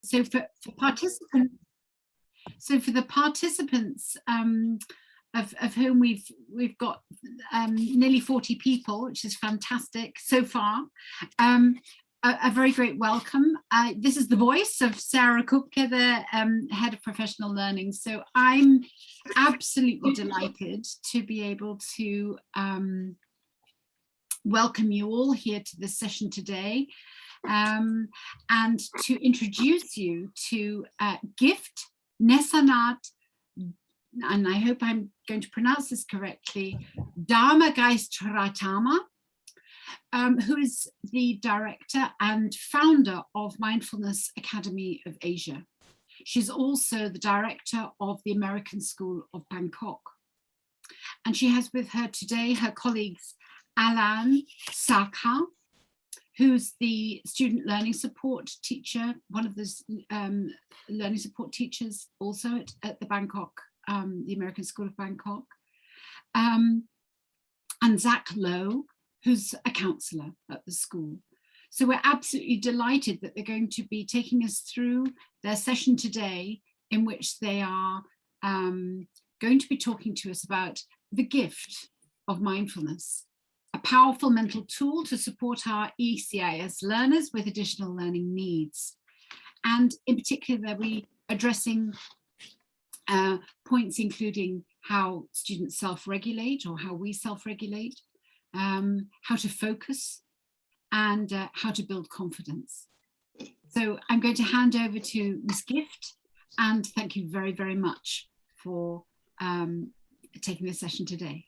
So for participants, for the participants of whom we've got nearly 40 people, which is fantastic so far. A very great welcome. This is the voice of Sarah Kupke, the Head of Professional Learning. So I'm absolutely delighted to be able to welcome you all here to this session today, and to introduce you to Gift Nisanart, and I hope I'm going to pronounce this correctly, Dharmageisirattana, who is the director and founder of Mindfulness Academy of Asia. She's also the director of the American School of Bangkok. And she has with her today her colleagues Allan Saakha, who's the student learning support teacher, one of the learning support teachers also at the Bangkok, the American School of Bangkok, and Zack Lowe, who's a counsellor at the school. So we're absolutely delighted that they're going to be taking us through their session today, in which they are going to be talking to us about the gift of mindfulness, a powerful mental tool to support our ECIS learners with additional learning needs. And in particular, they'll be addressing points including how students self-regulate, or how we self-regulate, how to focus, and how to build confidence. So I'm going to hand over to Ms. Gift, and thank you very, very much for taking this session today.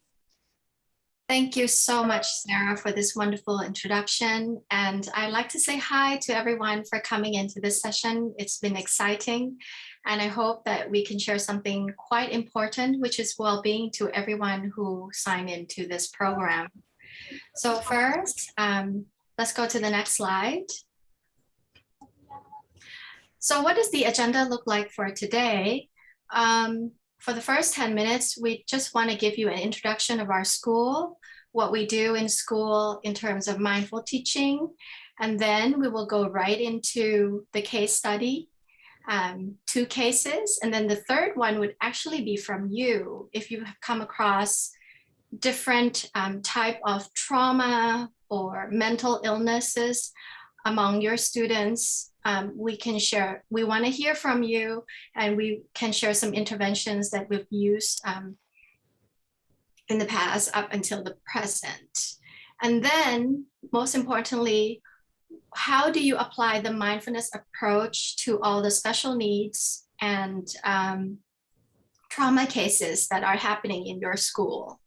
Thank you so much, Sarah, for this wonderful introduction. And I'd like to say hi to everyone for coming into this session. It's been exciting. And I hope that we can share something quite important, which is well-being to everyone who signed into this program. So first, let's go to the next slide. So what does the agenda look like for today? For the first 10 minutes, we just want to give you an introduction of our school, what we do in school in terms of mindful teaching, and then we will go right into the case study, 2 cases, and then the third one would actually be from you. If you have come across different type of trauma or mental illnesses among your students, we can share. We want to hear from you, and we can share some interventions that we've used in the past up until the present. And then, most importantly, how do you apply the mindfulness approach to all the special needs and trauma cases that are happening in your school?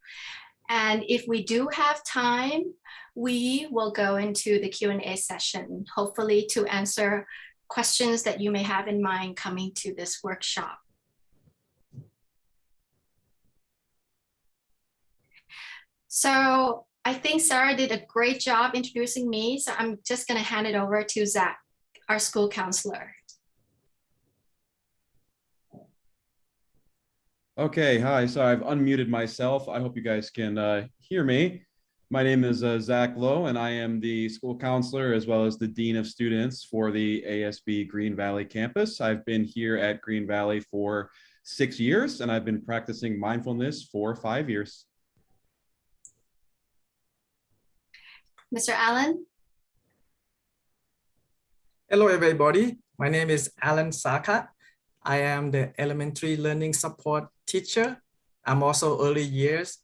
And if we do have time, we will go into the Q&A session, hopefully to answer questions that you may have in mind coming to this workshop. So I think Sarah did a great job introducing me, so I'm just going to hand it over to Zack, our school counselor. Okay, hi. So I've unmuted myself. I hope you guys can hear me. My name is Zack Lowe, and I am the school counselor as well as the dean of students for the ASB Green Valley campus. I've been here at Green Valley for 6 years, and I've been practicing mindfulness for 5 years. Mr. Allan? Hello, everybody. My name is Allan Saakha. I am the elementary learning support teacher. I'm also early years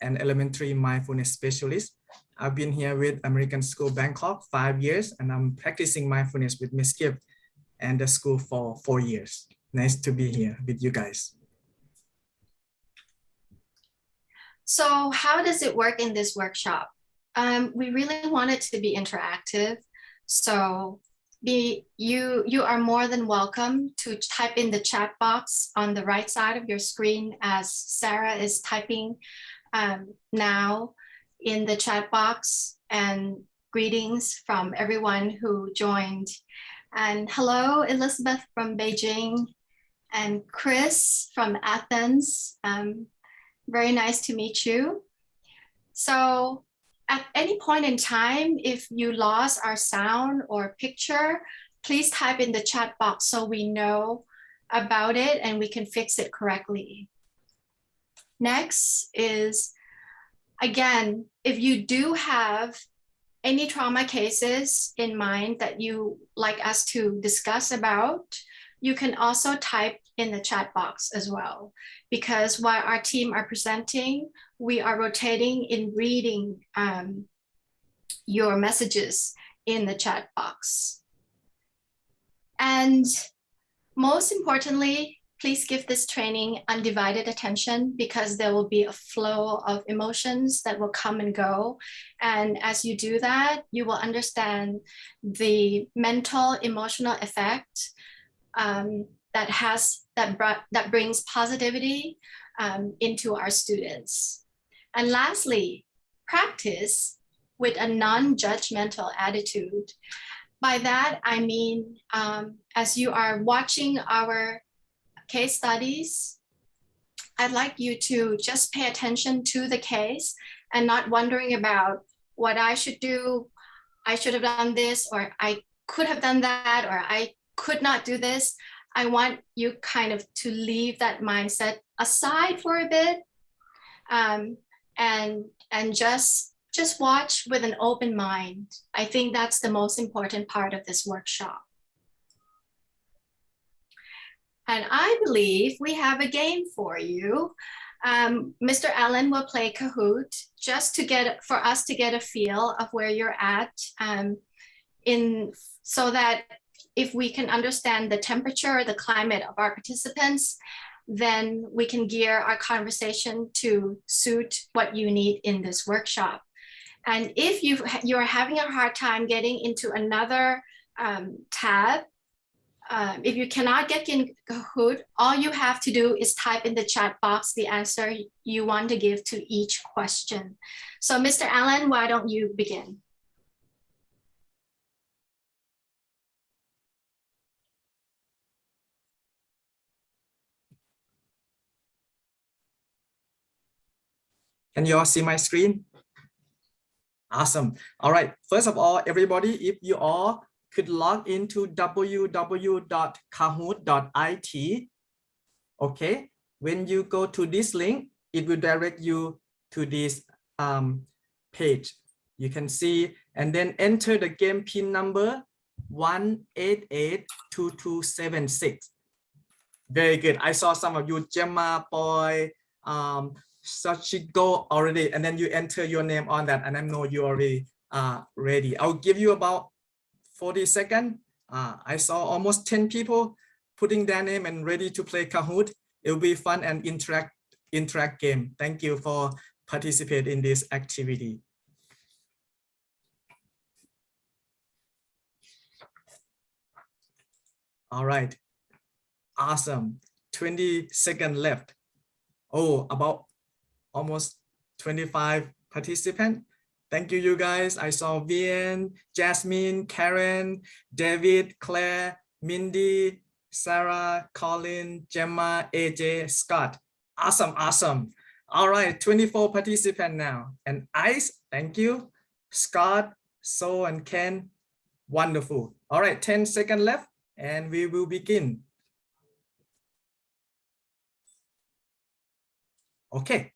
and elementary mindfulness specialist. I've been here with American School Bangkok 5 years, and I'm practicing mindfulness with Ms. Gift and the school for 4 years. Nice to be here with you guys. So how does it work in this workshop? We really want it to be interactive. So you are more than welcome to type in the chat box on the right side of your screen, as Sarah is typing now in the chat box, and greetings from everyone who joined. And hello, Elizabeth from Beijing, and Chris from Athens. Very nice to meet you. So at any point in time, if you lost our sound or picture, please type in the chat box so we know about it and we can fix it correctly. Next is, again, if you do have any trauma cases in mind that you like us to discuss about, you can also type in the chat box as well, because while our team are presenting, we are rotating in reading your messages in the chat box. And most importantly, please give this training undivided attention, because there will be a flow of emotions that will come and go. And as you do that, you will understand the mental, emotional effect that brings positivity into our students. And lastly, practice with a non-judgmental attitude. By that, I mean, as you are watching our case studies, I'd like you to just pay attention to the case and not wondering about what I should do. I should have done this, or I could have done that, or I could not do this. I want you kind of to leave that mindset aside for a bit, and just watch with an open mind. I think that's the most important part of this workshop. And I believe we have a game for you. Mr. Allan will play Kahoot just for us to get a feel of where you're at, so that if we can understand the temperature or the climate of our participants, then we can gear our conversation to suit what you need in this workshop. And if you're having a hard time getting into another tab, if you cannot get in Kahoot, all you have to do is type in the chat box the answer you want to give to each question. So Mr. Allan, why don't you begin? Can you all see my screen? Awesome. All right. First of all, everybody, if you all could log into www.kahoot.it. Okay. When you go to this link, it will direct you to this page. You can see, and then enter the game pin number 1882276. Very good. I saw some of you, Gemma, Boy, Sachiko already, and then you enter your name on that, and I know you already ready. I'll give you about 40 seconds. I saw almost 10 people putting their name and ready to play Kahoot. It will be fun and interact game. Thank you for participating in this activity. All right. Awesome. 20 seconds left. Oh, about almost 25 participants. Thank you, you guys. I saw Vian, Jasmine, Karen, David, Claire, Mindy, Sarah, Colin, Gemma, AJ, Scott. Awesome, awesome. All right, 24 participants now. And Ice, thank you. Scott, So, and Ken, wonderful. All right, 10 seconds left, and we will begin. Okay.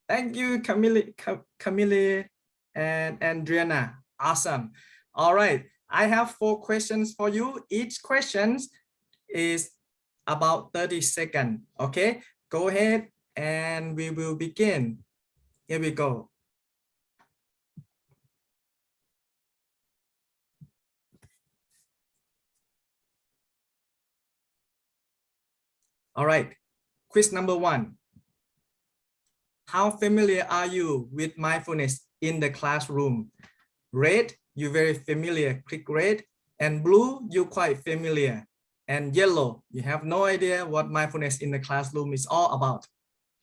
Thank you, Camille and Adriana. Awesome. All right. I have 4 questions for you. Each question is about 30 seconds. Okay. Go ahead and we will begin. Here we go. All right. Quiz number 1. How familiar are you with mindfulness in the classroom? Red, you're very familiar, click red. And blue, you're quite familiar. And yellow, you have no idea what mindfulness in the classroom is all about.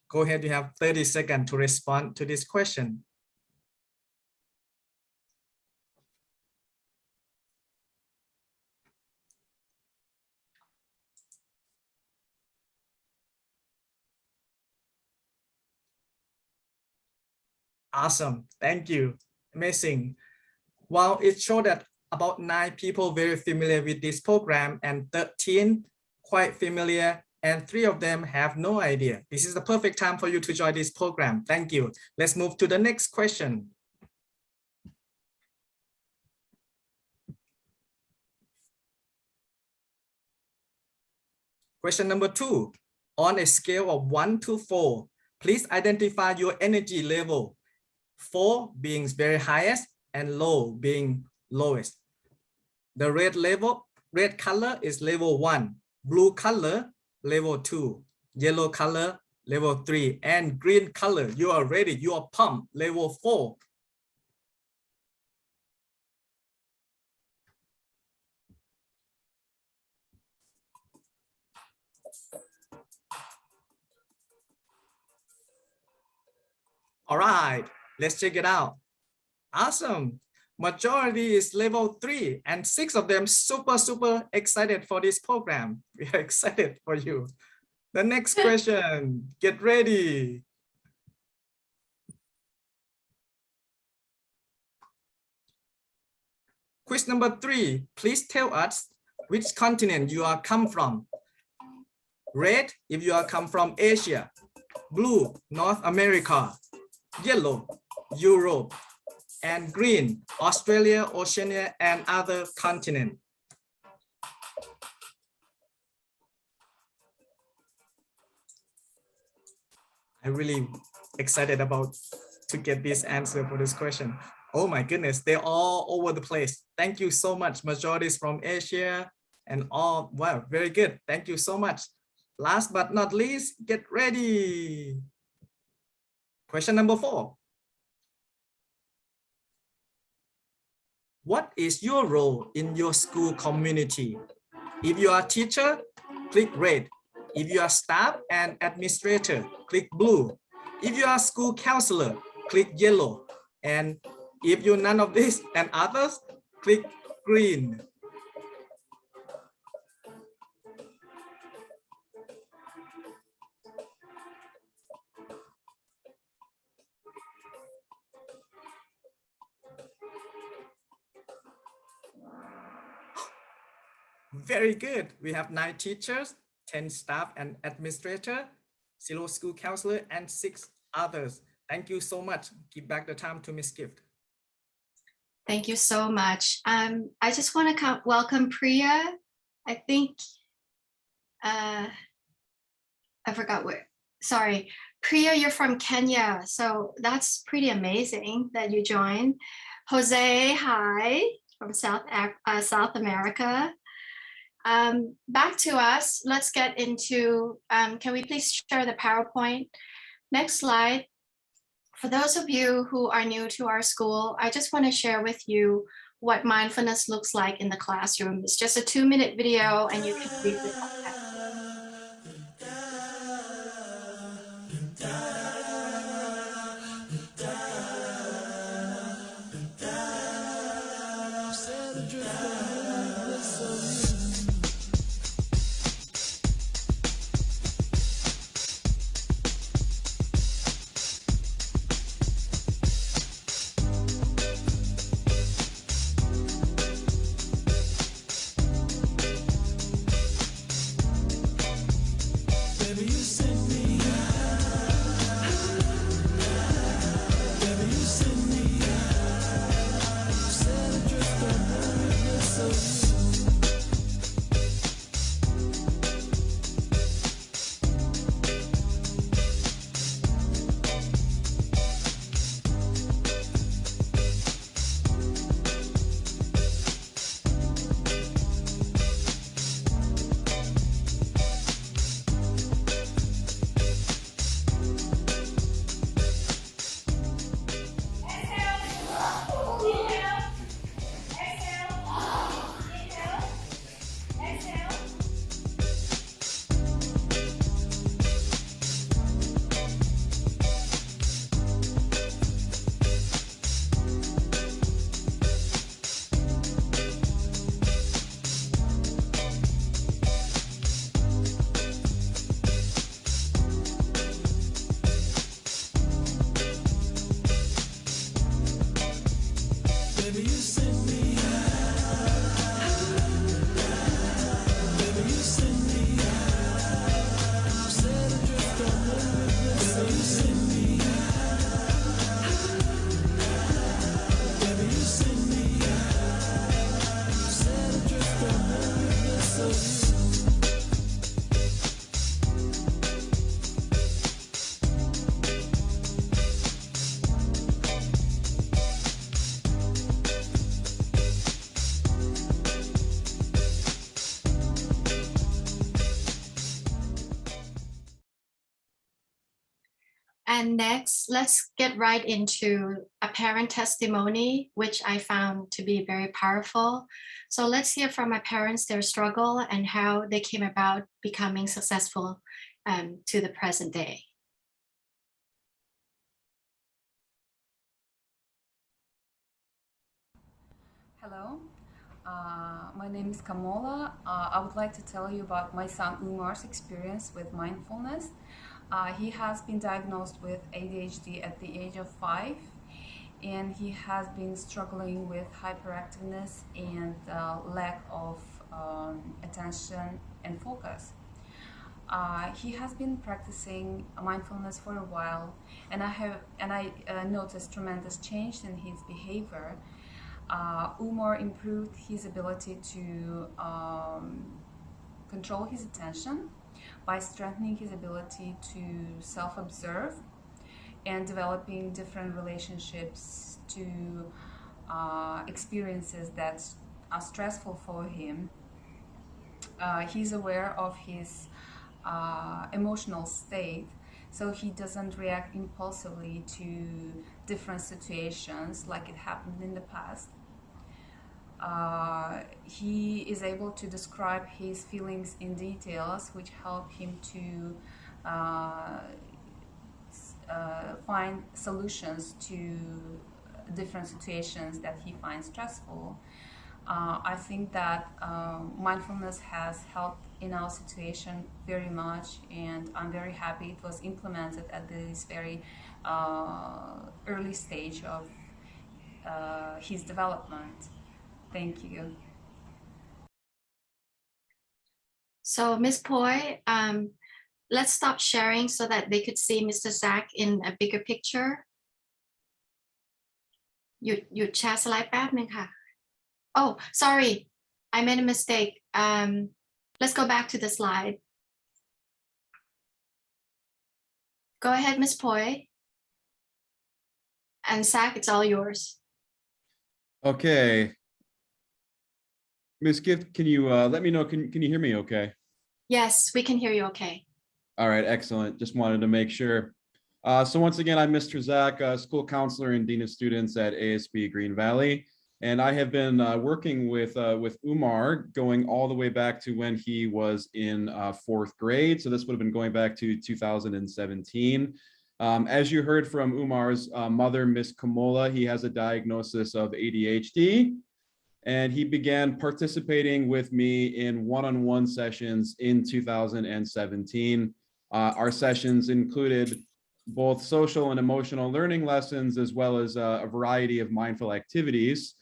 Go ahead, you have 30 seconds to respond to this question. Awesome, thank you, amazing. While it showed that about 9 people very familiar with this program and 13 quite familiar, and 3 of them have no idea. This is the perfect time for you to join this program. Thank you. Let's move to the next question. Question number 2. On a scale of 1 to 4, please identify your energy level. 4 being very highest and low being lowest. The red color is level 1, blue color level 2, yellow color level 3, and green color, you are ready, you are pumped, level 4. All right, let's check it out. Awesome. Majority is level 3 and 6 of them super excited for this program. We are excited for you. The next question, get ready. Quiz number 3, please tell us which continent you are come from. Red, if you are come from Asia. Blue, North America. Yellow, Europe. And green, Australia, Oceania, and other continent. I'm really excited about to get this answer for this question. Oh my goodness, they're all over the place. Thank you so much. Majority is from Asia and all, wow, very good. Thank you so much. Last but not least, get ready. Question number 4. What is your role in your school community? If you are a teacher, click red. If you are staff and administrator, click blue. If you are a school counselor, click yellow. And if you're none of this and others, click green. Very good. We have 9 teachers, 10 staff and administrator, 0 school counselor, and 6 others. Thank you so much. Give back the time to Miss Gift. Thank you so much. I just want to welcome Priya. I think, I forgot where, sorry. Priya, you're from Kenya. So that's pretty amazing that you joined. Jose, hi, from South America. Back to us, let's get into, can we please share the PowerPoint? Next slide. For those of you who are new to our school, I just want to share with you what mindfulness looks like in the classroom. It's just a 2-minute video and you can read the content. And next, let's get right into a parent testimony, which I found to be very powerful. So let's hear from my parents, their struggle and how they came about becoming successful to the present day. Hello, my name is Kamola. I would like to tell you about my son Umar's experience with mindfulness. He has been diagnosed with ADHD at the age of 5, and he has been struggling with hyperactiveness and lack of attention and focus. He has been practicing mindfulness for a while, and I noticed tremendous change in his behavior. Umar improved his ability to control his attention by strengthening his ability to self-observe and developing different relationships to experiences that are stressful for him. He's aware of his emotional state, so he doesn't react impulsively to different situations like it happened in the past. He is able to describe his feelings in details, which help him to find solutions to different situations that he finds stressful. I think that mindfulness has helped in our situation very much, and I'm very happy it was implemented at this very early stage of his development. Thank you. So Ms. Poi, let's stop sharing so that they could see Mr. Zack in a bigger picture. หยุดแชร์สไลด์แป๊บนึงค่ะ Oh, sorry, I made a mistake. Let's go back to the slide. Go ahead, Ms. Poi. And Zack, it's all yours. Okay. Ms. Gift, can you let me know, can you hear me okay? Yes, we can hear you okay. All right, excellent. Just wanted to make sure. So once again, I'm Mr. Zack, school counselor and dean of students at ASB Green Valley. And I have been working with Umar going all the way back to when he was in 4th grade. So this would have been going back to 2017. As you heard from Umar's mother, Miss Kamola, he has a diagnosis of ADHD. And he began participating with me in one-on-one sessions in 2017. Our sessions included both social and emotional learning lessons, as well as a variety of mindful activities.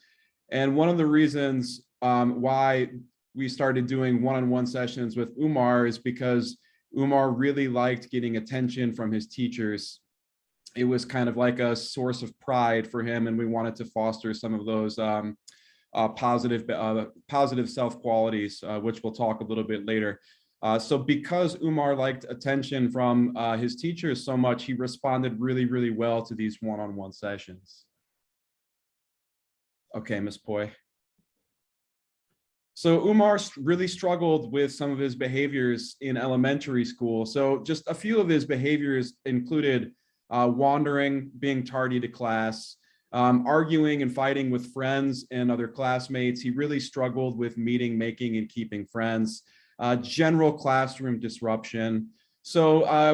And one of the reasons why we started doing one-on-one sessions with Umar is because Umar really liked getting attention from his teachers. It was kind of like a source of pride for him, and we wanted to foster some of those positive self-qualities, which we'll talk a little bit later. So because Umar liked attention from his teachers so much, he responded really, really well to these one-on-one sessions. Okay, Ms. Poi. So Umar really struggled with some of his behaviors in elementary school. So just a few of his behaviors included wandering, being tardy to class, arguing and fighting with friends and other classmates. He really struggled with meeting, making, and keeping friends. General classroom disruption. So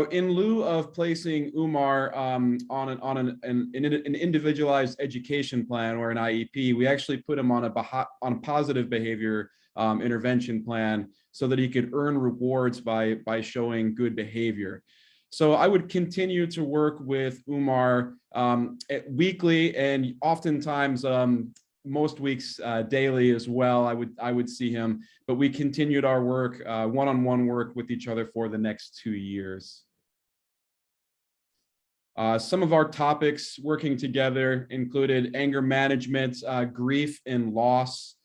in lieu of placing Umar on an individualized education plan or an IEP, we actually put him on a positive behavior intervention plan so that he could earn rewards by showing good behavior. So I would continue to work with Umar weekly, and oftentimes most weeks daily as well. I would see him, but we continued our work, one-on-one work with each other for the next 2 years. Some of our topics working together included anger management, grief and loss,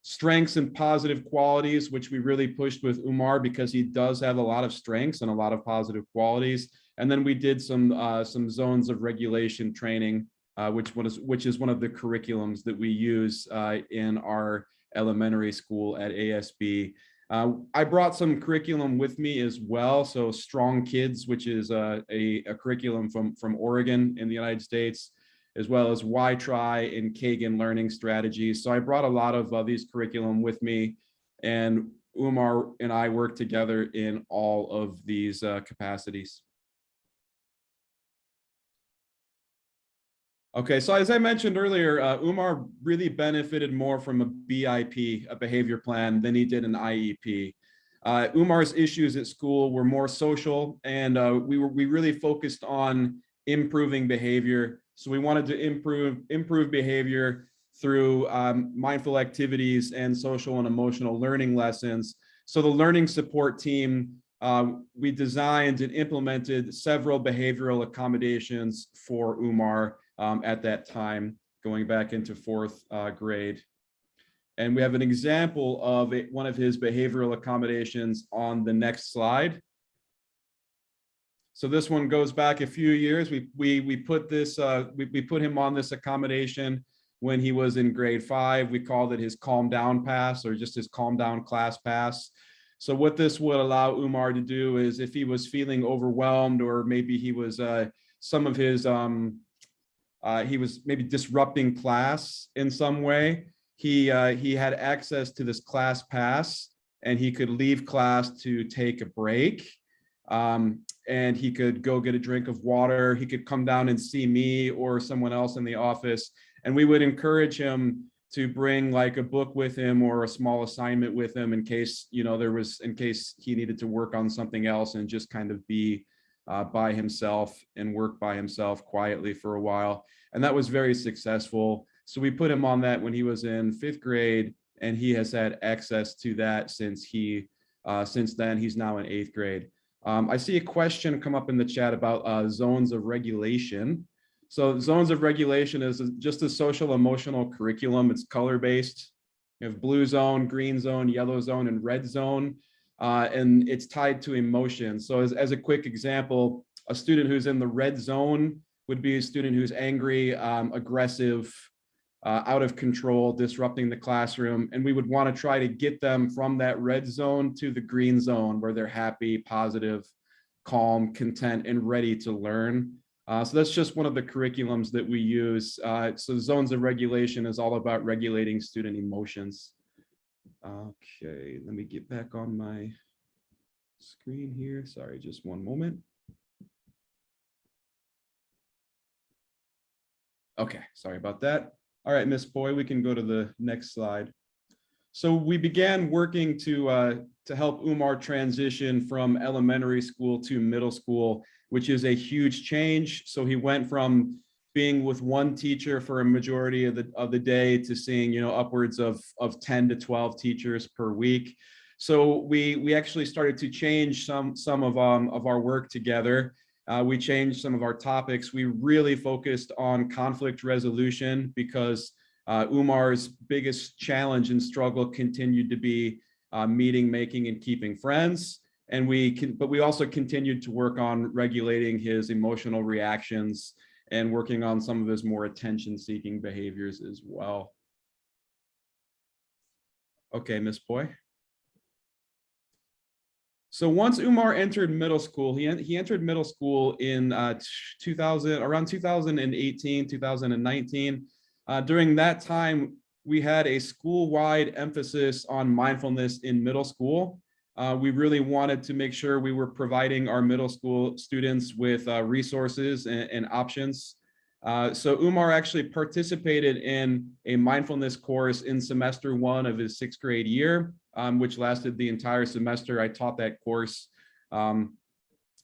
strengths and positive qualities, which we really pushed with Umar because he does have a lot of strengths and a lot of positive qualities. And then we did some zones of regulation training, which is one of the curriculums that we use in our elementary school at ASB. I brought some curriculum with me as well. So Strong Kids, which is a curriculum from Oregon in the United States, as well as Why Try and Kagan learning strategies. So I brought a lot of these curriculum with me, and Umar and I work together in all of these capacities. Okay, so as I mentioned earlier, Umar really benefited more from a BIP, a behavior plan, than he did an IEP. Umar's issues at school were more social, and we really focused on improving behavior. So we wanted to improve behavior through mindful activities and social and emotional learning lessons. So the learning support team, we designed and implemented several behavioral accommodations for Umar at that time, going back into 4th grade. And we have an example of one of his behavioral accommodations on the next slide. So this one goes back a few years. We put this, we put him on this accommodation when he was in grade 5. We called it his Calm Down Pass, or just his Calm Down Class Pass. So what this would allow Umar to do is, if he was feeling overwhelmed, or maybe he was some of his he was maybe disrupting class in some way, he had access to this class pass, and he could leave class to take a break, and he could go get a drink of water. He could come down and see me or someone else in the office, and we would encourage him to bring like a book with him or a small assignment with him in case, you know, in case he needed to work on something else, and just kind of be by himself and work by himself quietly for a while. And that was very successful. So we put him on that when he was in 5th grade, and he has had access to that since then. He's now in 8th grade. I see a question come up in the chat about zones of regulation. So zones of regulation is just a social emotional curriculum. It's color-based. You have blue zone, green zone, yellow zone, and red zone. And it's tied to emotion. So as a quick example, a student who's in the red zone would be a student who's angry, aggressive, out of control, disrupting the classroom. And we would want to try to get them from that red zone to the green zone, where they're happy, positive, calm, content, and ready to learn. So that's just one of the curriculums that we use. So zones of regulation is all about regulating student emotions. Okay, let me get back on my screen here. Sorry, just one moment. Okay, sorry about that. All right, Miss Poi, we can go to the next slide. So we began working to help Umar transition from elementary school to middle school, which is a huge change. So he went from being with one teacher for a majority of the day to seeing, you know, upwards of 10 to 12 teachers per week. So we actually started to change some of our work together. We changed some of our topics. We really focused on conflict resolution, because Umar's biggest challenge and struggle continued to be meeting, making, and keeping friends. And but we also continued to work on regulating his emotional reactions and working on some of his more attention-seeking behaviors as well. Okay, Miss Poi. So once Umar entered middle school, he entered middle school in around 2018, 2019. During that time, we had a school-wide emphasis on mindfulness in middle school. We really wanted to make sure we were providing our middle school students with resources and options. So Umar actually participated in a mindfulness course in semester 1 of his 6th grade year, which lasted the entire semester. I taught that course.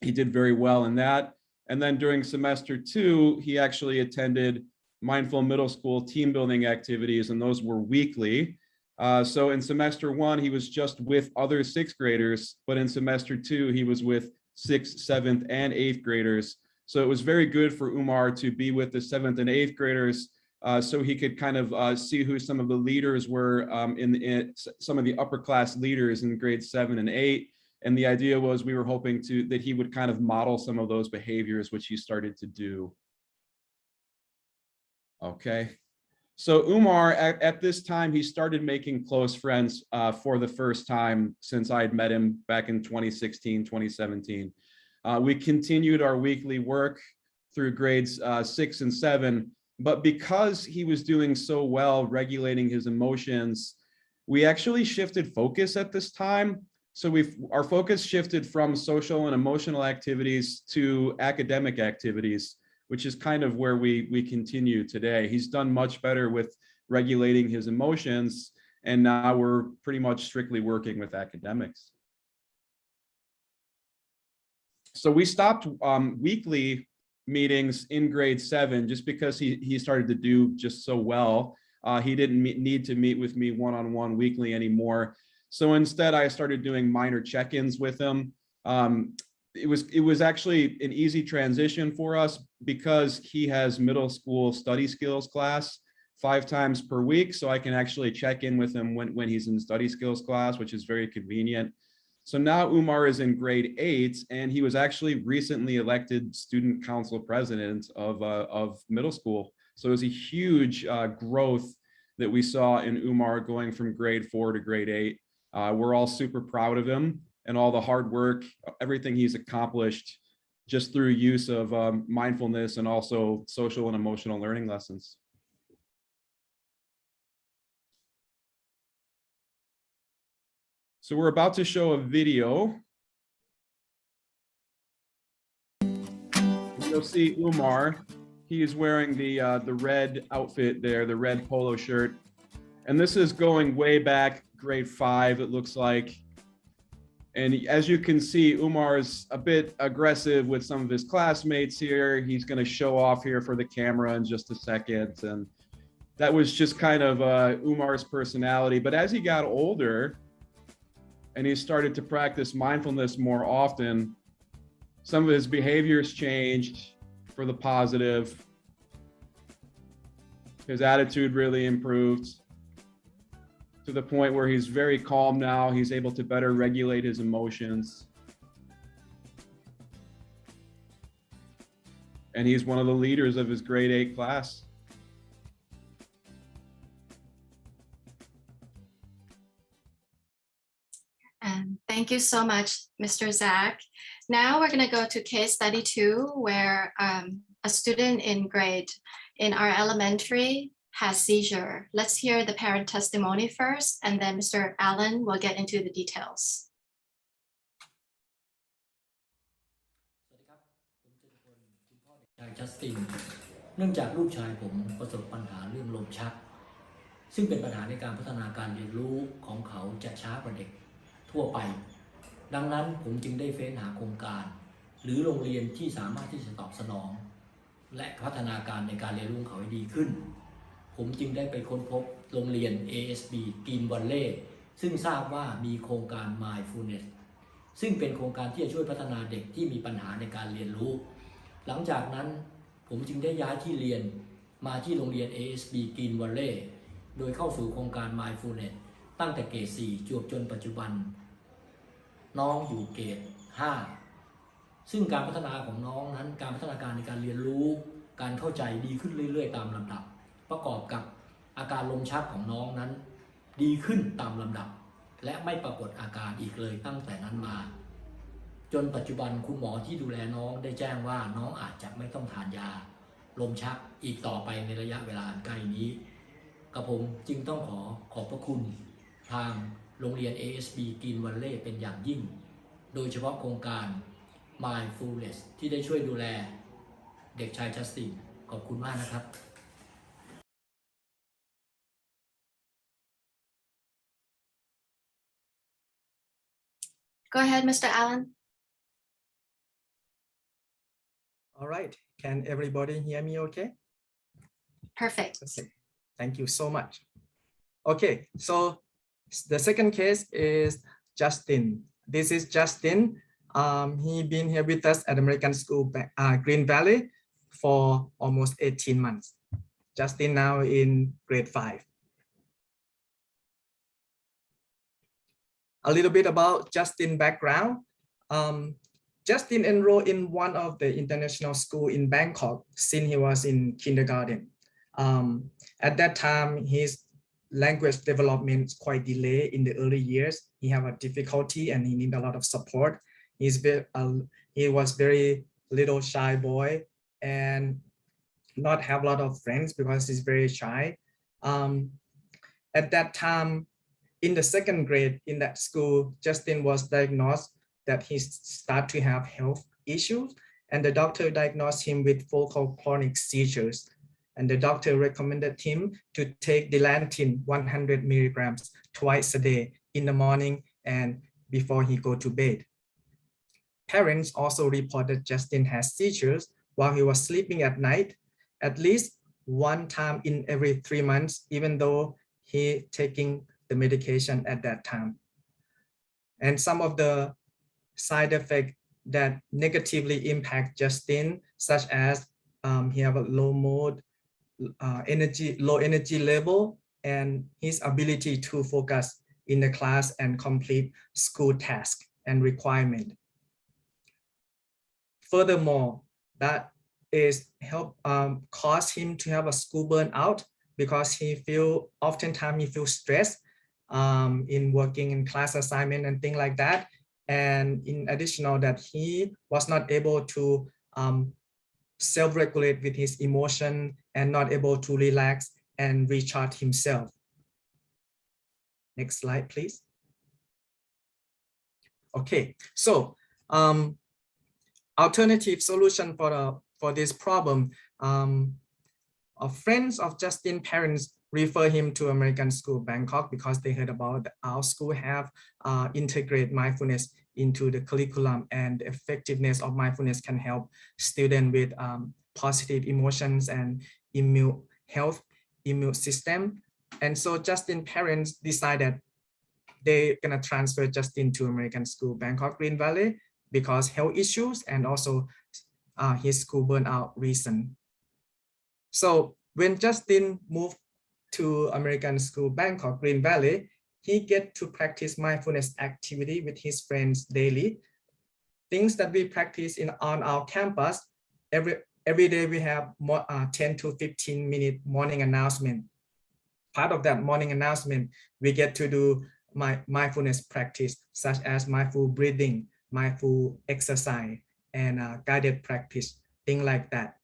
He did very well in that. And then during semester 2, he actually attended mindful middle school team building activities, and those were weekly. So in semester 1, he was just with other 6th graders, but in semester 2, he was with 6th, 7th, and 8th graders. So it was very good for Umar to be with the 7th and 8th graders, so he could kind of see who some of the leaders were in some of the upper class leaders in grades 7 and 8. And the idea was we were hoping that he would kind of model some of those behaviors, which he started to do. Okay. So Umar, at this time, he started making close friends for the first time since I had met him back in 2016, 2017. We continued our weekly work through grades 6 and 7, but because he was doing so well regulating his emotions, we actually shifted focus at this time. So our focus shifted from social and emotional activities to academic activities, which is kind of where we continue today. He's done much better with regulating his emotions, and now we're pretty much strictly working with academics. So we stopped weekly meetings in grade 7 just because he started to do just so well. He didn't need to meet with me one-on-one weekly anymore. So instead, I started doing minor check-ins with him. It was actually an easy transition for us because he has middle school study skills class 5 times per week. So I can actually check in with him when he's in study skills class, which is very convenient. So now Umar is in grade 8, and he was actually recently elected student council president of middle school. So it was a huge growth that we saw in Umar going from grade 4 to grade 8. We're all super proud of him and all the hard work, everything he's accomplished just through use of mindfulness and also social and emotional learning lessons. So we're about to show a video. You'll see Umar. He is wearing the red outfit there, the red polo shirt. And this is going way back, grade 5, it looks like. And as you can see, Umar is a bit aggressive with some of his classmates here. He's going to show off here for the camera in just a second. And that was just kind of Umar's personality. But as he got older and he started to practice mindfulness more often, some of his behaviors changed for the positive. His attitude really improved to the point where he's very calm now. He's able to better regulate his emotions. And he's one of the leaders of his grade 8 class. And thank you so much, Mr. Zack. Now we're going to go to case study 2, where a student in our elementary has seizure. Let's hear the parent testimony first, and then Mr. Allan will get into the details. จัสตินเนื่องจากลูกชายผมประสบปัญหาเรื่องลมชักซึ่งเป็นปัญหาในการพัฒนาการเรียนรู้ของเขาจะช้ากว่าเด็กทั่วไปดังนั้นผมจึงได้เฟ้นหาโครงการหรือโรงเรียนที่สามารถที่จะตอบสนองและพัฒนาการในการเรียนรู้ของเขาให้ดีขึ้นผมจึงได้ไปค้นพบโรงเรียน ASB Green Valley ซึ่งทราบว่ามีโครงการ Mindfulness ซึ่งเป็นโครงการที่จะช่วยพัฒนาเด็กที่มีปัญหาในการเรียนรู้หลังจากนั้นผมจึงได้ย้ายที่เรียนมาที่โรงเรียน ASB Green Valley โดยเข้าสู่โครงการ Mindfulness ตั้งแต่เกรด 4 จนปัจจุบันน้องอยู่เกรด 5 ซึ่งการพัฒนาของน้องนั้นการพัฒนาการในการเรียนรู้การเข้าใจดีขึ้นเรื่อยๆตามลำดับประกอบกับอาการลมชักของน้องนั้นดีขึ้นตามลำดับและไม่ปรากฏอาการอีกเลยตั้งแต่นั้นมาจนปัจจุบันคุณหมอที่ดูแลน้องได้แจ้งว่าน้องอาจจะไม่ต้องทานยาลมชักอีกต่อไปในระยะเวลาใกล้นี้กระผมจึงต้องขอบพระคุณทางโรงเรียน ASB Green Valley เป็นอย่างยิ่งโดยเฉพาะโครงการ Mindfulness ที่ได้ช่วยดูแลเด็กชายจัสตินขอบคุณมากนะครับ Go ahead, Mr. Allan. All right. Can everybody hear me okay? Perfect. Okay. Thank you so much. Okay, so the second case is Justin. This is Justin. He been here with us at American School Green Valley for almost 18 months. Justin now in grade 5. A little bit about Justin's background. Justin enrolled in one of the international schools in Bangkok since he was in kindergarten. At that time, his language development is quite delayed in the early years. He have a difficulty and he need a lot of support. He was very little shy boy and not have a lot of friends because he's very shy. At that time, in the second grade in that school, Justin was diagnosed that he started to have health issues, and the doctor diagnosed him with focal chronic seizures. And the doctor recommended him to take Dilantin 100 milligrams twice a day in the morning and before he go to bed. Parents also reported Justin has seizures while he was sleeping at night, at least one time in every 3 months, even though he taking the medication at that time. And some of the side effects that negatively impact Justin, such as he have a low mood, low energy level, and his ability to focus in the class and complete school tasks and requirement. Furthermore, that is cause him to have a school burnout because oftentimes he feels stressed in working in class assignment and things like that. And in addition that he was not able to self-regulate with his emotion and not able to relax and recharge himself. Next slide, please. Okay, so alternative solution for this problem. Friends of Justin's parents refer him to American School Bangkok because they heard about our school have integrate mindfulness into the curriculum, and the effectiveness of mindfulness can help students with positive emotions and immune system. And so Justin's parents decided they're gonna transfer Justin to American School Bangkok Green Valley because health issues and also his school burnout reason. So when Justin moved to American School Bangkok Green Valley, he get to practice mindfulness activity with his friends daily. Things that we practice on our campus, every day we have 10 to 15 minute morning announcement. Part of that morning announcement, we get to do mindfulness practice, such as mindful breathing, mindful exercise, and guided practice, things like that.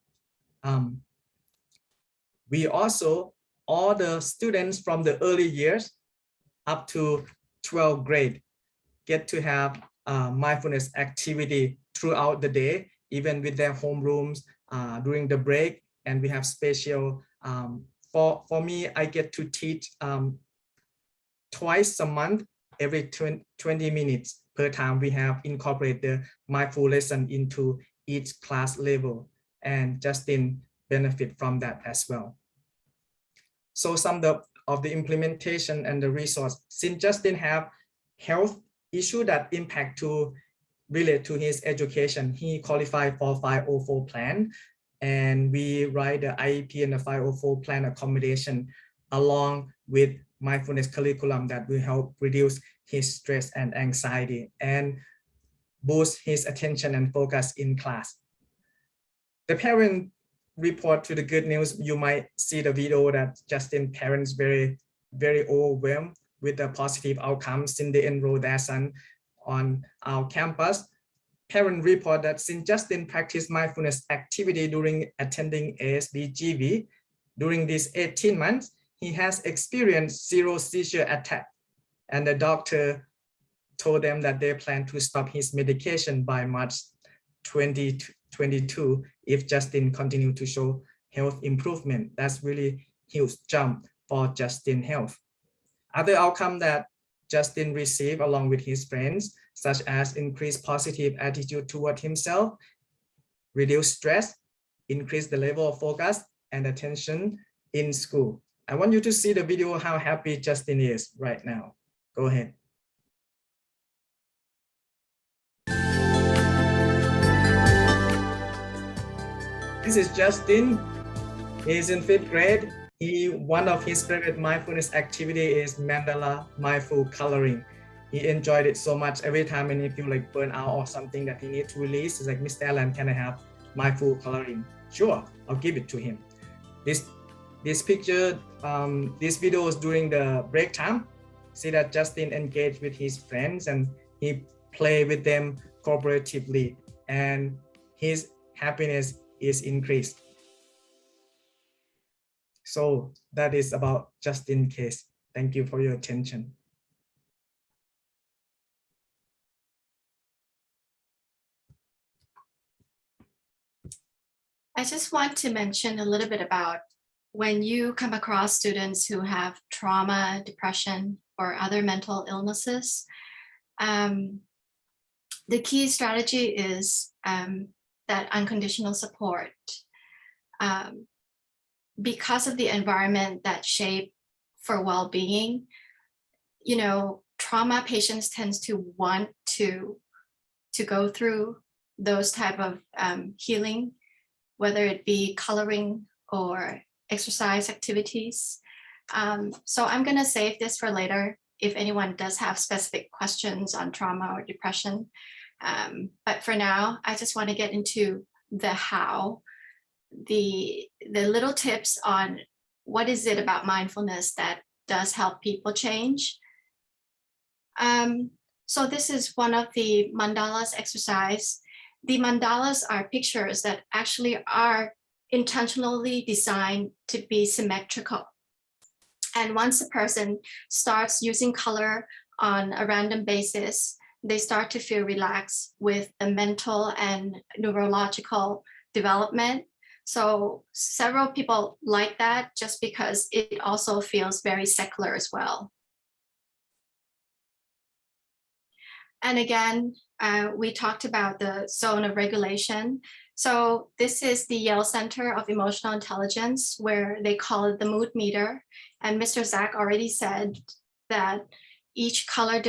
We also, all the students from the early years up to 12th grade get to have mindfulness activity throughout the day, even with their homerooms during the break. And we have special, for me, I get to teach twice a month, every 20 minutes per time. We have incorporated the mindful lesson into each class level, and Justin benefit from that as well. So some of the implementation and the resource, since Justin have health issue that impact to relate to his education, he qualified for 504 plan, and we write the IEP and the 504 plan accommodation along with mindfulness curriculum that will help reduce his stress and anxiety and boost his attention and focus in class. The parent report to the good news, you might see the video that Justin's parents very overwhelmed with the positive outcomes since they enrolled their son on our campus. Parent report that since Justin practiced mindfulness activity during attending ASB GV, during these 18 months, he has experienced 0 seizure attack, and the doctor told them that they plan to stop his medication by March 2022 if Justin continue to show health improvement. That's really huge jump for Justin health. Other outcome that Justin received along with his friends, such as increased positive attitude toward himself, reduce stress, increase the level of focus and attention in school. I want you to see the video how happy Justin is right now. Go ahead. This is Justin. He's in 5th grade. One of his favorite mindfulness activity is mandala mindful coloring. He enjoyed it so much. Every time when he feel like burn out or something that he needs to release, he's like, Mr. Allan, can I have mindful coloring? Sure, I'll give it to him. This This picture, this video was during the break time. See that Justin engaged with his friends and he played with them cooperatively, and his happiness is increased. So that is about Justin's case. Thank you for your attention. I just want to mention a little bit about when you come across students who have trauma, depression, or other mental illnesses. The key strategy is that unconditional support. Because of the environment that shape for well-being, you know, trauma patients tends to want to go through those type of healing, whether it be coloring or exercise activities. So I'm gonna save this for later if anyone does have specific questions on trauma or depression. But for now, I just want to get into the how, the little tips on what is it about mindfulness that does help people change. So this is one of the mandalas exercise. The mandalas are pictures that actually are intentionally designed to be symmetrical. And once a person starts using color on a random basis, they start to feel relaxed with the mental and neurological development. So several people like that just because it also feels very secular as well. And again, we talked about the zone of regulation. So this is the Yale Center of Emotional Intelligence, where they call it the mood meter. And Mr. Zack already said that each color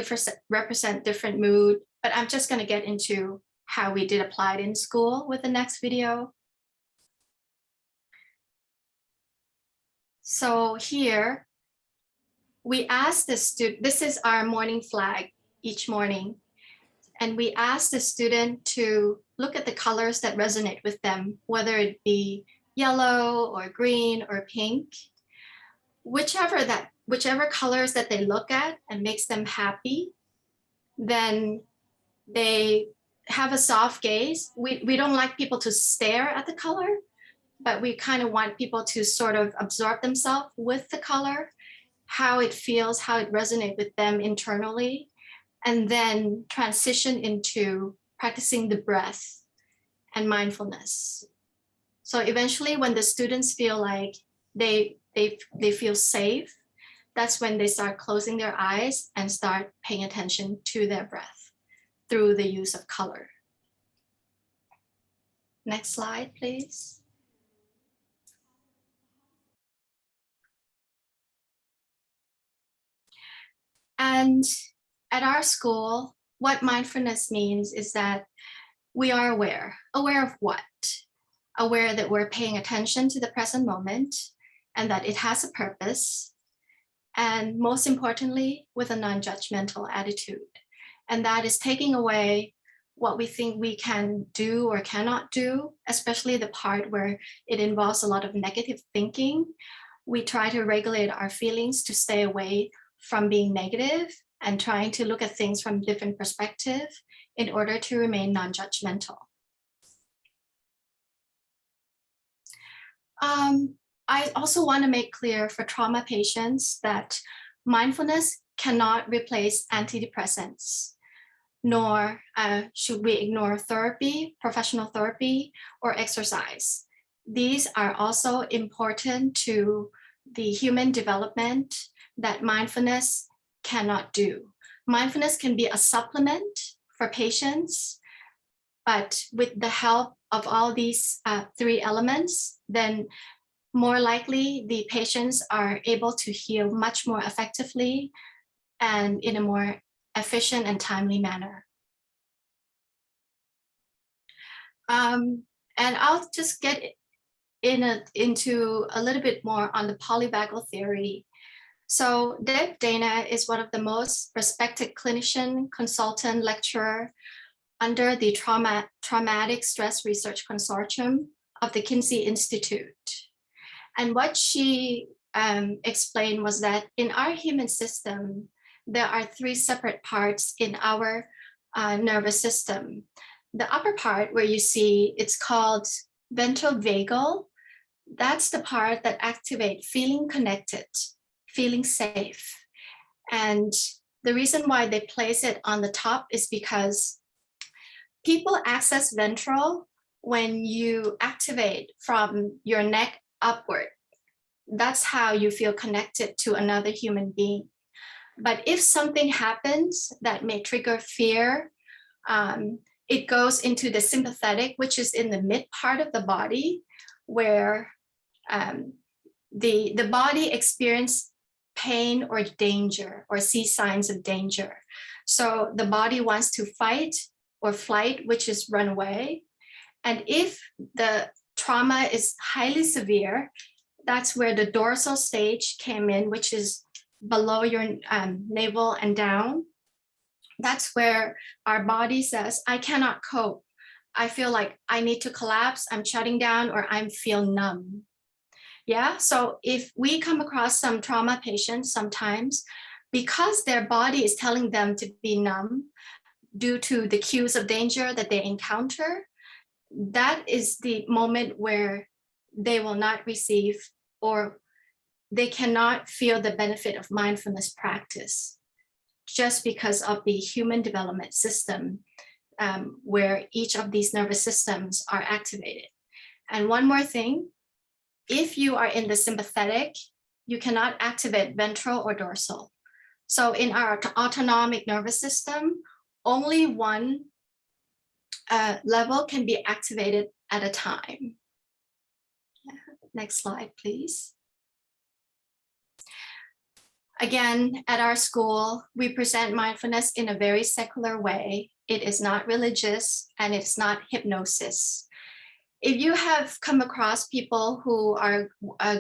represent different mood, but I'm just going to get into how we did apply it in school with the next video. So here, we asked the student, this is our morning flag each morning. And we asked the student to look at the colors that resonate with them, whether it be yellow or green or pink. Whichever colors that they look at and makes them happy, then they have a soft gaze. We don't like people to stare at the color, but we kind of want people to sort of absorb themselves with the color, how it feels, how it resonates with them internally, and then transition into practicing the breath and mindfulness. So eventually when the students feel like they feel safe, that's when they start closing their eyes and start paying attention to their breath through the use of color. Next slide, please. And at our school, what mindfulness means is that we are aware. Aware of what? Aware that we're paying attention to the present moment and that it has a purpose. And most importantly, with a non-judgmental attitude. And that is taking away what we think we can do or cannot do, especially the part where it involves a lot of negative thinking. We try to regulate our feelings to stay away from being negative and trying to look at things from different perspectives in order to remain non-judgmental. I also want to make clear for trauma patients that mindfulness cannot replace antidepressants, nor should we ignore therapy, professional therapy, or exercise. These are also important to the human development that mindfulness cannot do. Mindfulness can be a supplement for patients, but with the help of all these three elements, then more likely the patients are able to heal much more effectively and in a more efficient and timely manner. And I'll just get into a little bit more on the Polyvagal Theory. So Dave Dana is one of the most respected clinician, consultant, lecturer under the Traumatic Stress Research Consortium of the Kinsey Institute. And what she explained was that in our human system, there are 3 separate parts in our nervous system. The upper part where you see it's called ventral vagal, that's the part that activates feeling connected, feeling safe. And the reason why they place it on the top is because people access ventral when you activate from your neck upward. That's how you feel connected to another human being. But if something happens that may trigger fear, it goes into the sympathetic, which is in the mid part of the body, where the body experiences pain or danger or see signs of danger. So the body wants to fight or flight, which is run away. And if the trauma is highly severe, that's where the dorsal stage came in, which is below your navel and down. That's where our body says, I cannot cope. I feel like I need to collapse, I'm shutting down, or I feel numb. Yeah, so if we come across some trauma patients sometimes, because their body is telling them to be numb due to the cues of danger that they encounter, that is the moment where they will not receive or they cannot feel the benefit of mindfulness practice just because of the human development system where each of these nervous systems are activated. And one more thing, if you are in the sympathetic, you cannot activate ventral or dorsal. So in our autonomic nervous system, only one level can be activated at a time. Next slide, please. Again, at our school, we present mindfulness in a very secular way. It is not religious and it's not hypnosis. If you have come across people who are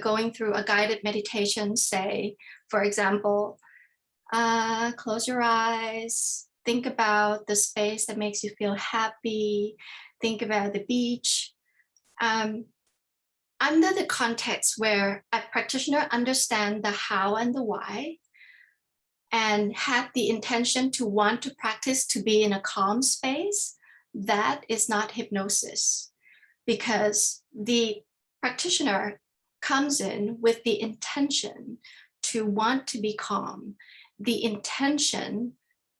going through a guided meditation, say, for example, close your eyes, think about the space that makes you feel happy, think about the beach. Under the context where a practitioner understands the how and the why and have the intention to want to practice to be in a calm space, that is not hypnosis, because the practitioner comes in with the intention to want to be calm, the intention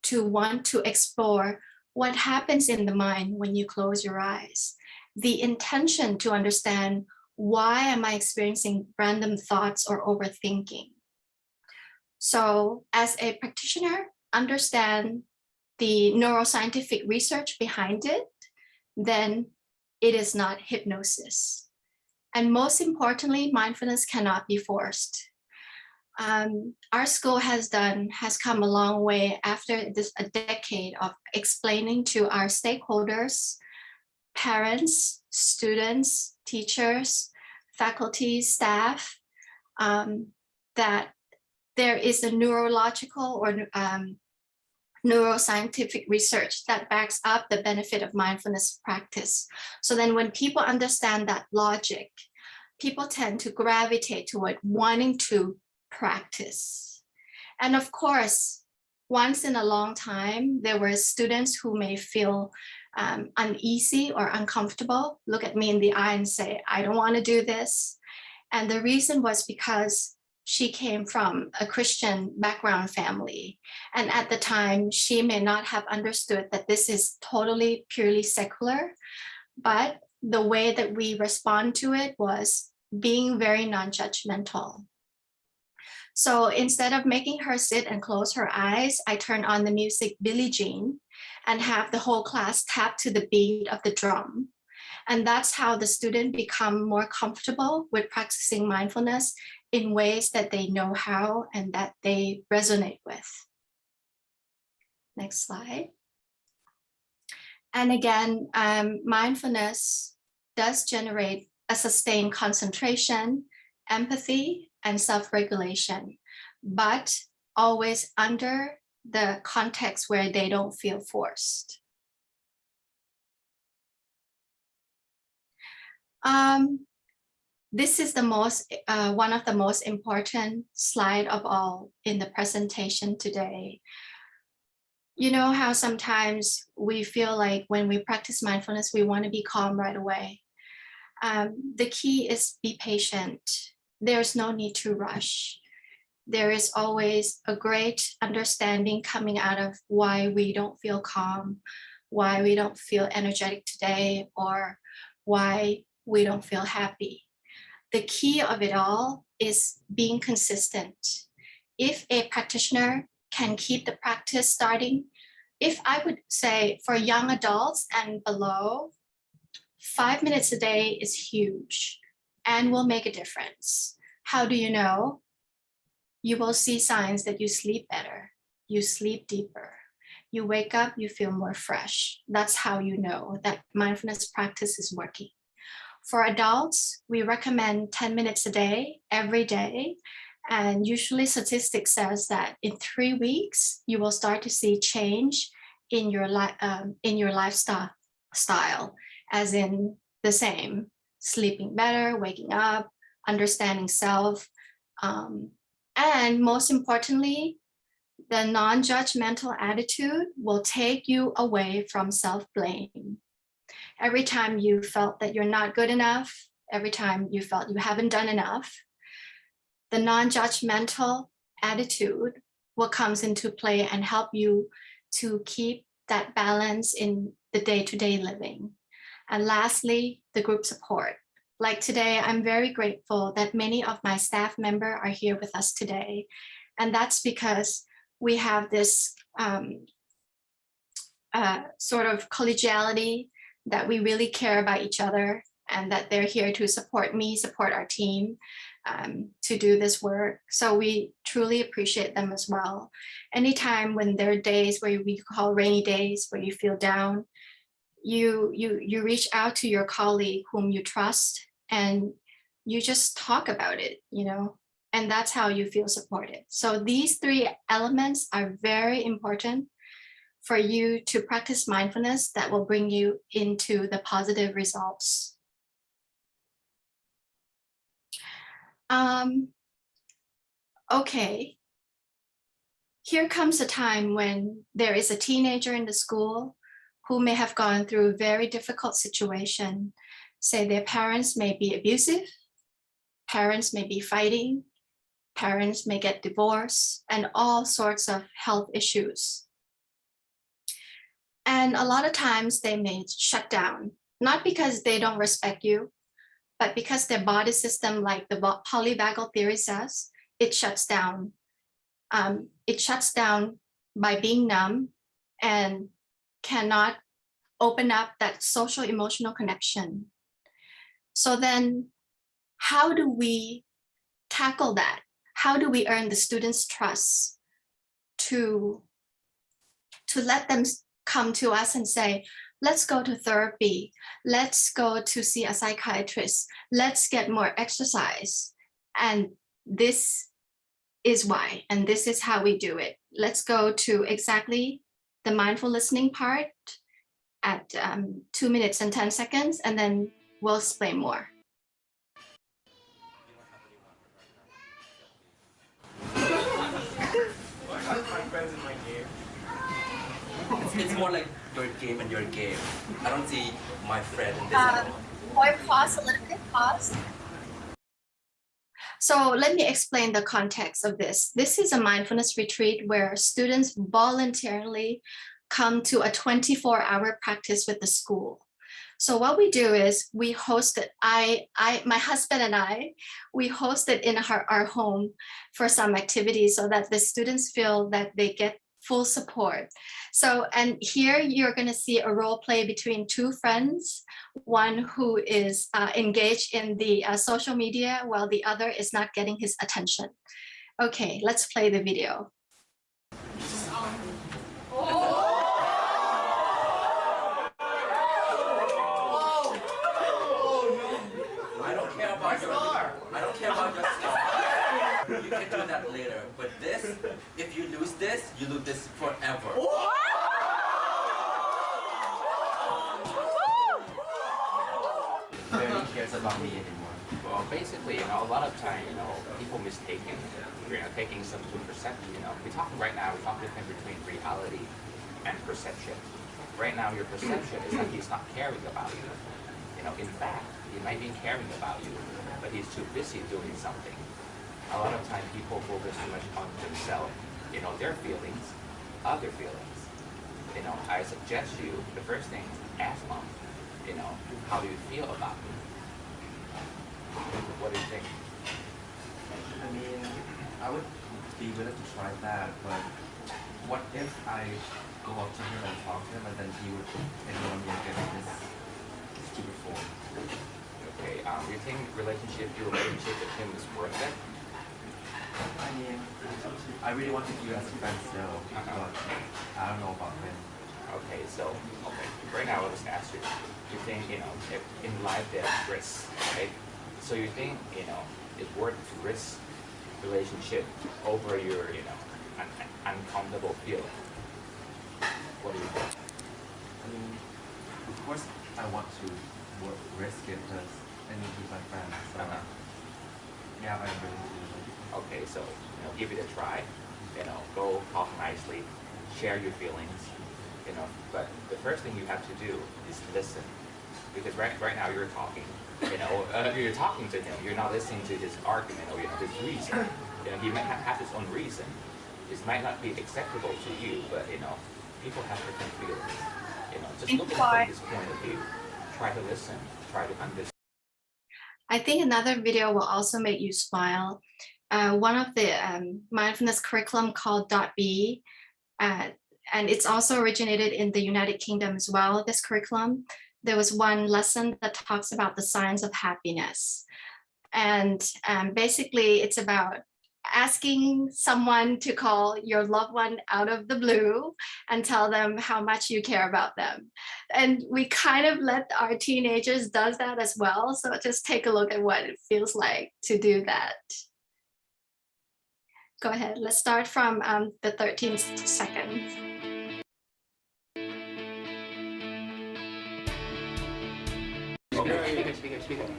to want to explore what happens in the mind when you close your eyes, the intention to understand why am I experiencing random thoughts or overthinking. So as a practitioner, understand the neuroscientific research behind it, then it is not hypnosis. And most importantly, mindfulness cannot be forced. Our school has come a long way after a decade of explaining to our stakeholders, parents, students, teachers, faculty, staff, that there is a neurological or neuroscientific research that backs up the benefit of mindfulness practice. So then when people understand that logic, people tend to gravitate toward wanting to practice. And of course, once in a long time, there were students who may feel uneasy or uncomfortable, look at me in the eye and say, I don't want to do this. And the reason was because she came from a Christian background family. And at the time, she may not have understood that this is totally, purely secular. But the way that we respond to it was being very non-judgmental. So instead of making her sit and close her eyes, I turn on the music Billie Jean and have the whole class tap to the beat of the drum. And that's how the student become more comfortable with practicing mindfulness in ways that they know how and that they resonate with. Next slide. And again, mindfulness does generate a sustained concentration, empathy, and self-regulation, but always under the context where they don't feel forced. This is the one of the most important slide of all in the presentation today. You know how sometimes we feel like when we practice mindfulness, we want to be calm right away. The key is be patient. There's no need to rush. There is always a great understanding coming out of why we don't feel calm, why we don't feel energetic today, or why we don't feel happy. The key of it all is being consistent. If a practitioner can keep the practice starting, if I would say for young adults and below, 5 minutes a day is huge and will make a difference. How do you know? You will see signs that you sleep better, you sleep deeper, you wake up, you feel more fresh. That's how you know that mindfulness practice is working. For adults, we recommend 10 minutes a day, every day. And usually statistics says that in 3 weeks, you will start to see change in your lifestyle, as in the same, sleeping better, waking up, understanding self. And most importantly, the non-judgmental attitude will take you away from self-blame. Every time you felt that you're not good enough, every time you felt you haven't done enough, the non-judgmental attitude will come into play and help you to keep that balance in the day-to-day living. And lastly, the group support. Like today, I'm very grateful that many of my staff members are here with us today. And that's because we have this sort of collegiality, that we really care about each other, and that they're here to support me, support our team to do this work. So we truly appreciate them as well. Anytime when there are days where we call rainy days, where you feel down, you reach out to your colleague whom you trust, and you just talk about it, you know, and that's how you feel supported. So these 3 elements are very important for you to practice mindfulness that will bring you into the positive results. Okay, here comes a time when there is a teenager in the school who may have gone through a very difficult situation. Say their parents may be abusive, parents may be fighting, parents may get divorced, and all sorts of health issues. And a lot of times they may shut down, not because they don't respect you, but because their body system, like the Polyvagal Theory says, it shuts down. It shuts down by being numb and cannot open up that social emotional connection. So then how do we tackle that? How do we earn the students' trust to let them come to us and say, let's go to therapy, let's go to see a psychiatrist, let's get more exercise. And this is why, and this is how we do it. Let's go to exactly the mindful listening part at 2 minutes and 10 seconds, and then we'll explain more. It's more like your game and your game. I don't see my friend in this at all. Or pause a little bit, pause. So let me explain the context of this. This is a mindfulness retreat where students voluntarily come to a 24-hour practice with the school. So what we do is we host it. My husband and I, we host it in our home for some activities so that the students feel that they get full support. So, and here you're going to see a role play between 2 friends, one who is engaged in the social media while the other is not getting his attention. Okay, let's play the video. I don't care about your star. You can do that later. But this, if you lose this, you lose this forever. Nobody cares about me anymore. Well, basically, a lot of time, people mistaken, taking some to perception. We're talking right now, we're talking between reality and perception. Right now, your perception is that he's not caring about you. In fact, he might be caring about you, but he's too busy doing something. A lot of time, people focus too much on themselves, their feelings, other feelings. I suggest you, the first thing, ask mom, how do you feel about me? What do you think? I mean, I would be willing to try that, but what if I go up to him and talk to him and then he would ignore me and get this stupid phone? Okay, you think your relationship with him is worth it? I mean, I really wanted you as a friend still, but I don't know about him. Okay, right now I'll just ask you, you think, if in life there's risks, right? So you think, it's worth to risk relationship over your, uncomfortable feeling? What do you think? I mean, of course I want to risk it because I need to be my friend, so yeah, I'm willing to do it. Okay, so, give it a try, go talk nicely, share your feelings, but the first thing you have to do is listen. Because right now you're talking, you're talking to him, you're not listening to his argument or his reason. He might have his own reason. It might not be acceptable to you, but people have different feelings. Just look at it from his point of view. Try to listen, try to understand. I think another video will also make you smile. One of the mindfulness curriculum called .b, and it's also originated in the United Kingdom as well, this curriculum. There was one lesson that talks about the signs of happiness. And basically it's about asking someone to call your loved one out of the blue and tell them how much you care about them. And we kind of let our teenagers does that as well. So just take a look at what it feels like to do that. Go ahead, let's start from the 13th second.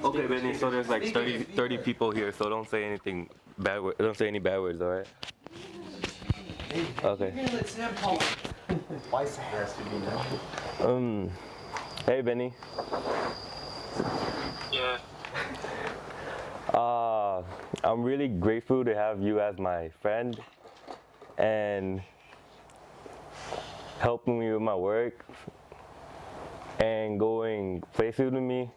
Okay, Benny, so there's like 30 people here, so don't say anything bad. Don't say any bad words, all right? Okay. Why is it to be now? Hey, Benny. Yeah. I'm really grateful to have you as my friend and helping me with my work and going places with me.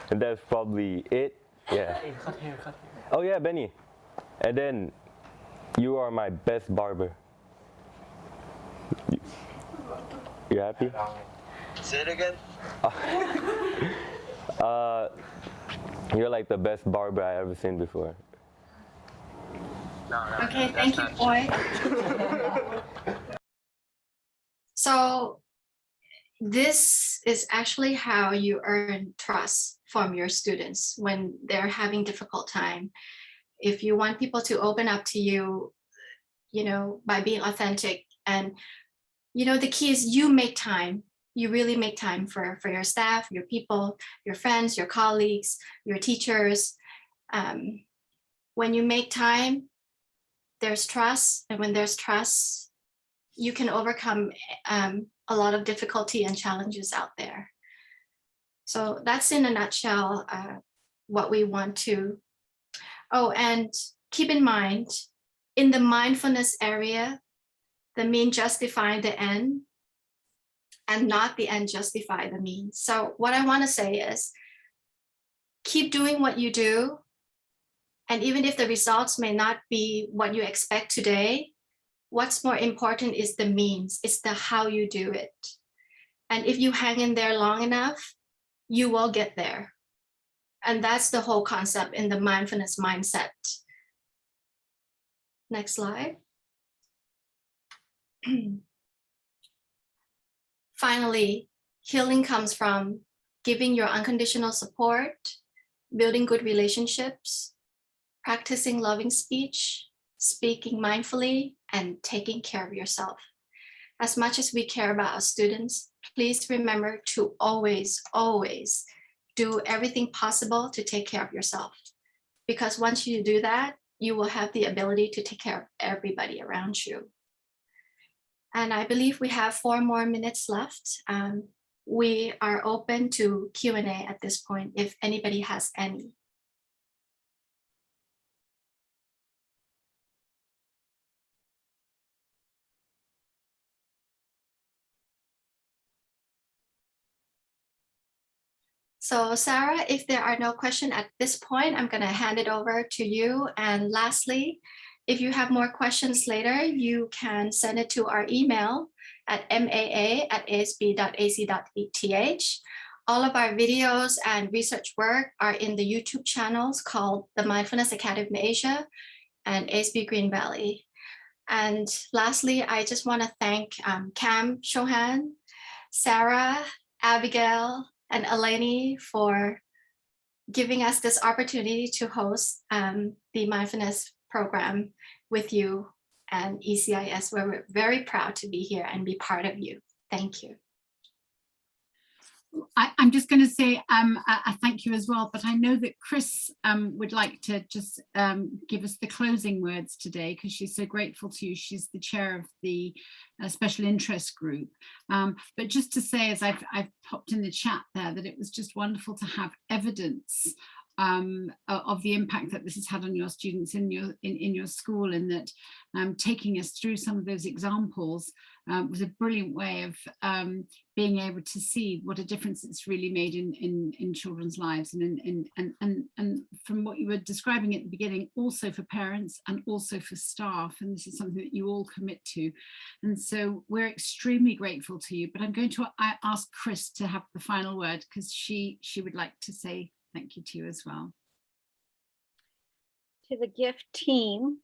And that's probably it. Yeah. Hey, cut here. Oh yeah, Benny. And then you are my best barber. You happy? Say it again. You're like the best barber I ever seen before. Okay, thank you, boy. So this is actually how you earn trust from your students when they're having difficult time. If you want people to open up to you, by being authentic, and the key is you make time. You really make time for your staff, your people, your friends, your colleagues, your teachers. When you make time, there's trust, and when there's trust, you can overcome a lot of difficulty and challenges out there. So that's in a nutshell what we want to. Oh, and keep in mind, in the mindfulness area, the mean justify the end, and not the end justify the means. So what I want to say is, keep doing what you do. And even if the results may not be what you expect today, what's more important is the means, it's the how you do it. And if you hang in there long enough, you will get there. And that's the whole concept in the mindfulness mindset. Next slide. Finally, healing comes from giving your unconditional support, building good relationships, practicing loving speech, speaking mindfully, and taking care of yourself. as much as we care about our students, please remember to always, always do everything possible to take care of yourself. Because once you do that, you will have the ability to take care of everybody around you. And I believe we have 4 more minutes left. We are open to Q&A at this point if anybody has any. So Sarah, if there are no questions at this point, I'm going to hand it over to you. And lastly, if you have more questions later, you can send it to our email at maa@asb.ac.th. All of our videos and research work are in the YouTube channels called the Mindfulness Academy of Asia and ASB Green Valley. And lastly, I just want to thank Cam Chohan, Sarah, Abigail, and Eleni for giving us this opportunity to host the mindfulness program with you and ECIS, where we're very proud to be here and be part of you. Thank you. I'm just going to say a thank you as well, but I know that Chris would like to just give us the closing words today because she's so grateful to you. She's the chair of the special interest group. But just to say, as I've popped in the chat there, that it was just wonderful to have evidence of the impact that this has had on your students in your school, and that taking us through some of those examples was a brilliant way of being able to see what a difference it's really made in children's lives, and from what you were describing at the beginning, also for parents and also for staff, and this is something that you all commit to, and so we're extremely grateful to you. But I'm going to ask Chris to have the final word because she would like to say thank you to you as well. To the GIFT team,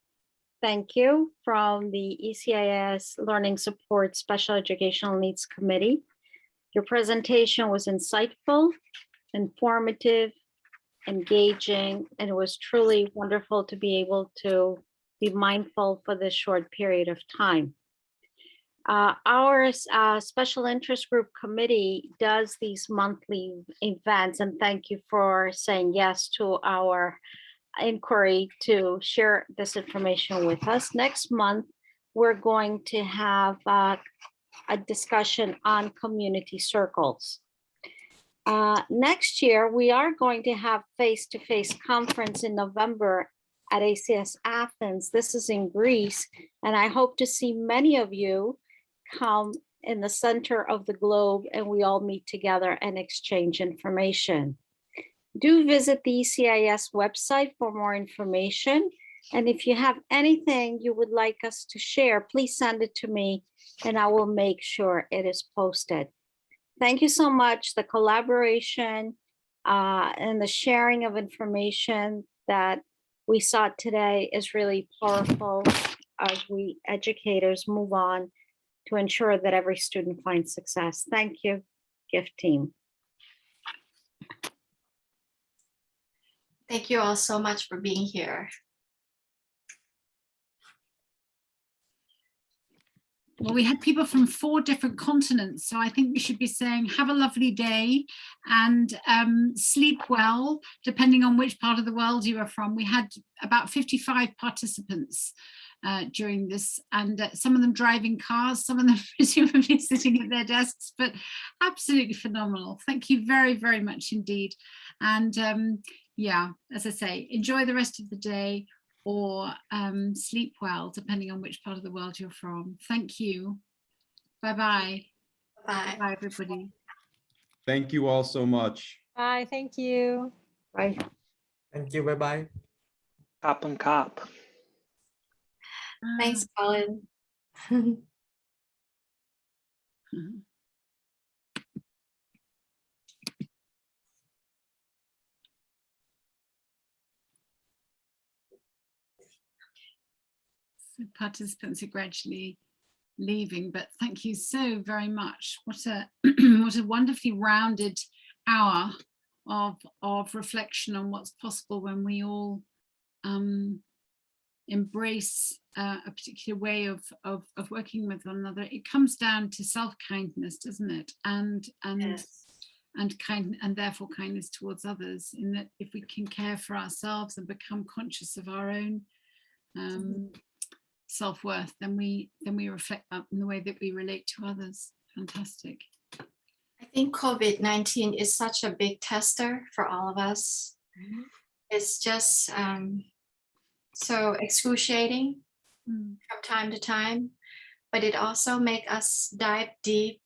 thank you from the ECIS Learning Support Special Educational Needs Committee. Your presentation was insightful, informative, engaging, and it was truly wonderful to be able to be mindful for this short period of time. Our special interest group committee does these monthly events, and thank you for saying yes to our inquiry to share this information with us. Next month, we're going to have a discussion on community circles. Next year, we are going to have face-to-face conference in November at ACS Athens. This is in Greece, and I hope to see many of you come in the center of the globe and we all meet together and exchange information. Do visit the ECIS website for more information. And if you have anything you would like us to share, please send it to me and I will make sure it is posted. Thank you so much. The collaboration and the sharing of information that we saw today is really powerful as we educators move on to ensure that every student finds success. Thank you, GIFT team. Thank you all so much for being here. Well, we had people from 4 different continents, so I think we should be saying have a lovely day and sleep well, depending on which part of the world you are from. We had about 55 participants during this, and some of them driving cars, some of them presumably sitting at their desks, but absolutely phenomenal. Thank you very, very much indeed. And yeah, as I say, enjoy the rest of the day or sleep well, depending on which part of the world you're from. Thank you. Bye-bye. Bye. Bye, everybody. Thank you all so much. Bye. Thank you. Bye. Thank you. Bye-bye. Cop and cop. Thanks, Colin. So participants are gradually leaving, but thank you so very much. What a what a wonderfully rounded hour of reflection on what's possible when we all embrace a particular way of working with one another, it comes down to self-kindness, doesn't it? And therefore kindness towards others, in that if we can care for ourselves and become conscious of our own self-worth, then we reflect that in the way that we relate to others. Fantastic. I think COVID-19 is such a big tester for all of us. It's just so excruciating from time to time, but it also makes us dive deep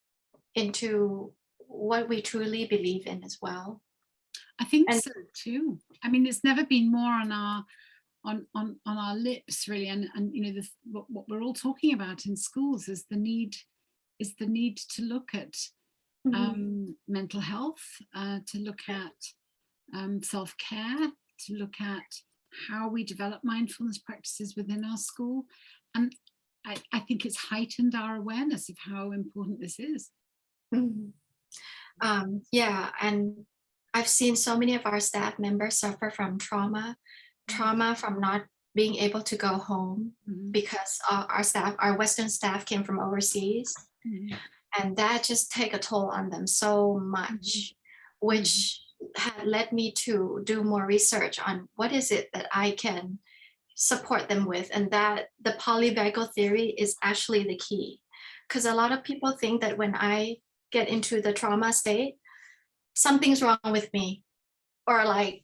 into what we truly believe in as well. I think so too. I mean, it's never been more on our lips, really, and you know, what we're all talking about in schools is the need to look at mental health, to look at self-care, to look at how we develop mindfulness practices within our school. And I think it's heightened our awareness of how important this is. Yeah, and I've seen so many of our staff members suffer from trauma from not being able to go home because our Western staff came from overseas. And that just take a toll on them so much, which had led me to do more research on what is it that I can support them with, and that the Polyvagal Theory is actually the key. Because a lot of people think that when I get into the trauma state, something's wrong with me, or like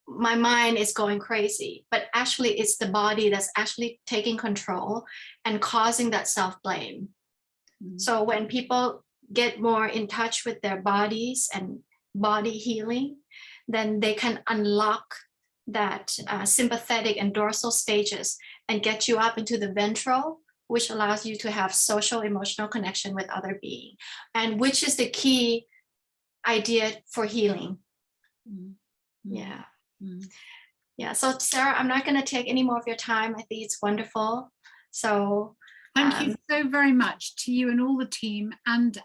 my mind is going crazy, but actually it's the body that's actually taking control and causing that self-blame. So when people get more in touch with their bodies and body healing, then they can unlock that sympathetic and dorsal stages and get you up into the ventral, which allows you to have social emotional connection with other beings, and which is the key idea for healing. Yeah. So Sarah, I'm not going to take any more of your time. I think it's wonderful. So thank you so very much to you and all the team, and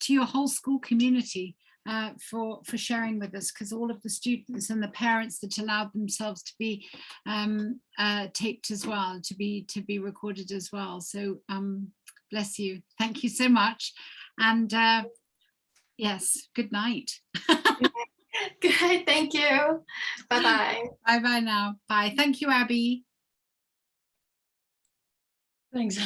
to your whole school community for sharing with us, because all of the students and the parents that allowed themselves to be taped as well, to be recorded as well. So bless you. Thank you so much. And yes, good night. Good, thank you. Bye-bye. Bye-bye now. Bye. Thank you, Abby. Thanks.